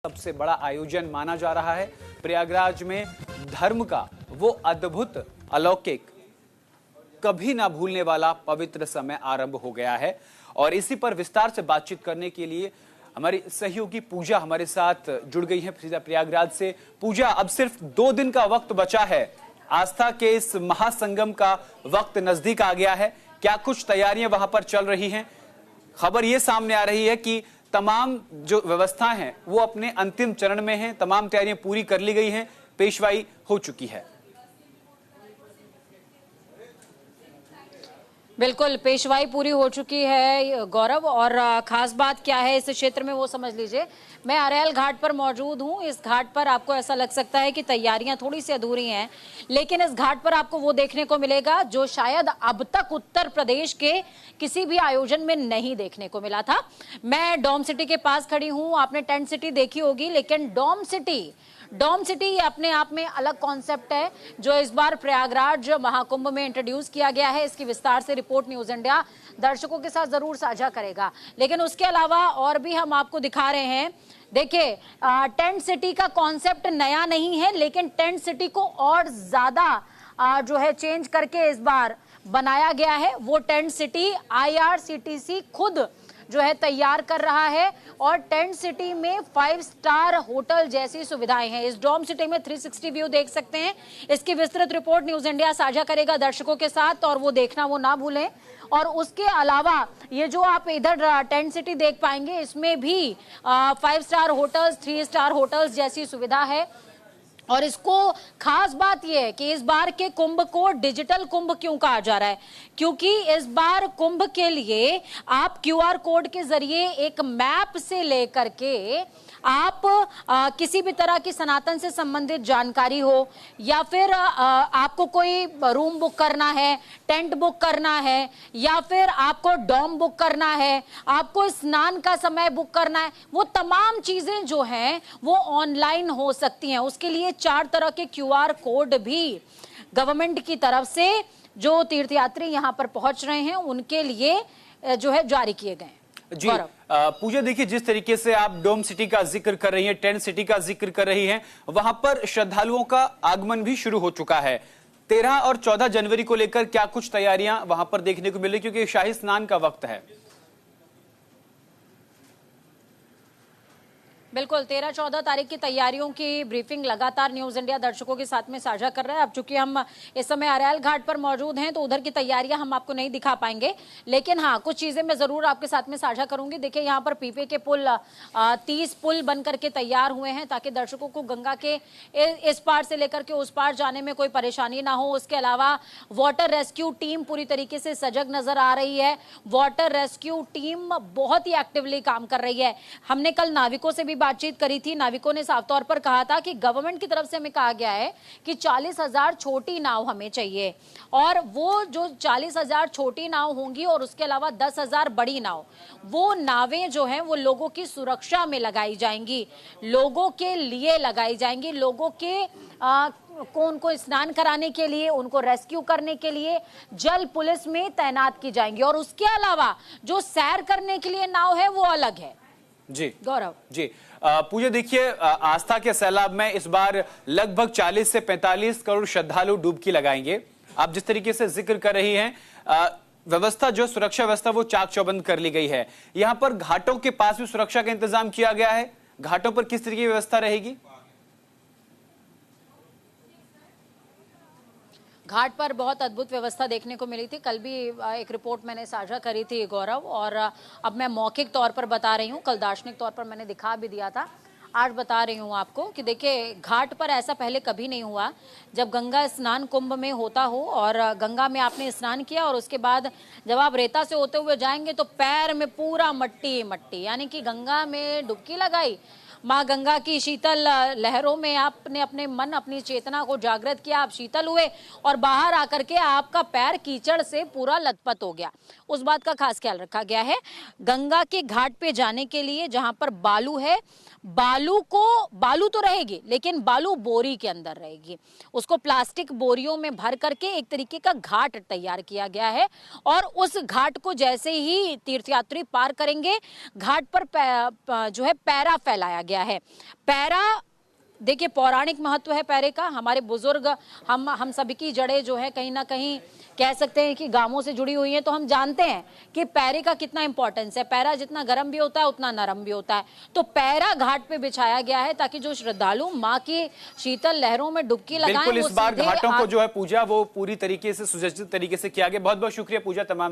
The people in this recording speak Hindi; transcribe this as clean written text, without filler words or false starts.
सबसे बड़ा आयोजन माना जा रहा है। प्रयागराज में धर्म का वो अद्भुत, अलौकिक, कभी ना भूलने वाला पवित्र समय आरंभ हो गया है। और इसी पर विस्तार से बातचीत करने के लिए हमारी सहयोगी पूजा हमारे साथ जुड़ गई है सीधा प्रयागराज से। पूजा, अब सिर्फ 2 दिन का वक्त बचा है, आस्था के इस महासंगम का वक्त नजदीक आ गया है। क्या कुछ तैयारियां वहां पर चल रही हैं? खबर यह सामने आ रही है कि तमाम जो व्यवस्था है वो अपने अंतिम चरण में है, तमाम तैयारियां पूरी कर ली गई हैं, पेशवाई हो चुकी है। बिल्कुल, पेशवाई पूरी हो चुकी है गौरव। और खास बात क्या है इस क्षेत्र में वो समझ लीजिए। मैं अरैल घाट पर मौजूद हूँ। इस घाट पर आपको ऐसा लग सकता है कि तैयारियां थोड़ी सी अधूरी हैं, लेकिन इस घाट पर आपको वो देखने को मिलेगा जो शायद अब तक उत्तर प्रदेश के किसी भी आयोजन में नहीं देखने को मिला था। मैं डोम सिटी के पास खड़ी हूँ। आपने टेंट सिटी देखी होगी, लेकिन डोम सिटी अपने आप में अलग कॉन्सेप्ट है जो इस बार प्रयागराज महाकुंभ में इंट्रोड्यूस किया गया है। इसकी विस्तार से रिपोर्ट न्यूज इंडिया दर्शकों के साथ जरूर साझा करेगा, लेकिन उसके अलावा और भी हम आपको दिखा रहे हैं। देखिए, टेंट सिटी का कॉन्सेप्ट नया नहीं है, लेकिन टेंट सिटी को और ज्यादा जो है चेंज करके इस बार बनाया गया है। वो टेंट सिटी IRCTC खुद जो है तैयार कर रहा है, और टेंट सिटी में 5 स्टार होटल जैसी सुविधाएं हैं। इस डोम सिटी में 360 व्यू देख सकते हैं। इसकी विस्तृत रिपोर्ट न्यूज इंडिया साझा करेगा दर्शकों के साथ, और वो देखना वो ना भूलें। और उसके अलावा ये जो आप इधर टेंट सिटी देख पाएंगे, इसमें भी 5 स्टार होटल्स, 3 स्टार होटल्स जैसी सुविधा है। और इसको खास बात यह है कि इस बार के कुंभ को डिजिटल कुंभ क्यों कहा जा रहा है, क्योंकि इस बार कुंभ के लिए आप QR कोड के जरिए एक मैप से लेकर के आप किसी भी तरह की सनातन से संबंधित जानकारी हो, या फिर आपको कोई रूम बुक करना है, टेंट बुक करना है, या फिर आपको डॉम बुक करना है, आपको स्नान का समय बुक करना है, वो तमाम चीजें जो हैं वो ऑनलाइन हो सकती हैं। उसके लिए 4 तरह के QR कोड भी गवर्नमेंट की तरफ से जो तीर्थयात्री यहां पर पहुंच रहे हैं उनके लिए जो है जारी किए गए। जी पूजा, देखिए जिस तरीके से आप डोम सिटी का जिक्र कर रही हैं, टेंट सिटी का जिक्र कर रही हैं, वहां पर श्रद्धालुओं का आगमन भी शुरू हो चुका है। 13 और 14 जनवरी को लेकर क्या कुछ तैयारियां वहां पर देखने को मिली, क्योंकि शाही स्नान का वक्त है? बिल्कुल, 13-14 तारीख की तैयारियों की ब्रीफिंग लगातार न्यूज इंडिया दर्शकों के साथ में साझा कर रहा है। अब चूंकि हम इस समय अरैल घाट पर मौजूद हैं तो उधर की तैयारियां हम आपको नहीं दिखा पाएंगे, लेकिन हाँ कुछ चीजें मैं जरूर आपके साथ में साझा करूंगी। देखिए, यहाँ पर पीपे के पुल 30 पुल बन करके तैयार हुए हैं ताकि दर्शकों को गंगा के इस पार से लेकर के उस पार जाने में कोई परेशानी ना हो। उसके अलावा वाटर रेस्क्यू टीम पूरी तरीके से सजग नजर आ रही है। वाटर रेस्क्यू टीम बहुत ही एक्टिवली काम कर रही है। हमने कल नाविकों से भी बातचीत करी थी। नाविकों ने साफ तौर पर कहा था कि गवर्नमेंट की तरफ से हमें कहा गया है कि 40,000 छोटी नाव हमें चाहिए, और वो जो 40,000 छोटी नाव होंगी और उसके अलावा 10,000 बड़ी नाव, वो नावें जो हैं वो लोगों की सुरक्षा में लगाई जाएंगी, लोगों के लिए लगाई जाएंगी, लोगों के उनको स्नान कराने के लिए, उनको रेस्क्यू करने के लिए जल पुलिस में तैनात की जाएंगी। और उसके अलावा जो सैर करने के लिए नाव है वो अलग है। जी गौरव जी, पूजा देखिए, आस्था के सैलाब में इस बार लगभग 40 से 45 करोड़ श्रद्धालु डुबकी लगाएंगे। आप जिस तरीके से जिक्र कर रही हैं, व्यवस्था जो सुरक्षा व्यवस्था वो चाक चौबंद कर ली गई है। यहां पर घाटों के पास भी सुरक्षा का इंतजाम किया गया है। घाटों पर किस तरीके की व्यवस्था रहेगी? घाट पर बहुत अद्भुत व्यवस्था देखने को मिली थी। कल भी एक रिपोर्ट मैंने साझा करी थी गौरव, और अब मैं मौखिक तौर पर बता रही हूँ, कल दार्शनिक तौर पर मैंने दिखा भी दिया था, आज बता रही हूँ आपको कि देखिए, घाट पर ऐसा पहले कभी नहीं हुआ। जब गंगा स्नान कुंभ में होता हो और गंगा में आपने स्नान किया और उसके बाद जब आप रेता से होते हुए जाएंगे तो पैर में पूरा मट्टी मट्टी, यानी कि गंगा में डुबकी लगाई, माँ गंगा की शीतल लहरों में आपने अपने मन, अपनी चेतना को जागृत किया, आप शीतल हुए, और बाहर आकर के आपका पैर कीचड़ से पूरा लथपथ हो गया। उस बात का खास ख्याल रखा गया है। गंगा के घाट पे जाने के लिए जहां पर बालू है, बालू तो रहेगी, लेकिन बालू बोरी के अंदर रहेगी। उसको प्लास्टिक बोरियों में भर करके एक तरीके का घाट तैयार किया गया है, और उस घाट को जैसे ही तीर्थयात्री पार करेंगे, घाट पर जो है पैरा फैलाया गया है। पैरा, देखिए पौराणिक महत्व है पैरे का। हमारे बुजुर्ग, हम सभी की जड़ें जो है कहीं ना कहीं कह सकते हैं कि गांवों से जुड़ी हुई हैं, तो हम जानते हैं कि पैरे का कितना इंपॉर्टेंस है। पैरा जितना गर्म भी होता है उतना नरम भी होता है। तो पैरा घाट पे बिछाया गया है ताकि जो श्रद्धालु माँ की शीतल लहरों में डुबकी लगाएं, बिल्कुल, इस बार घाटों को जो है पूजा वो पूरी तरीके से सुसज्जित तरीके से किया गया। बहुत बहुत शुक्रिया पूजा तमाम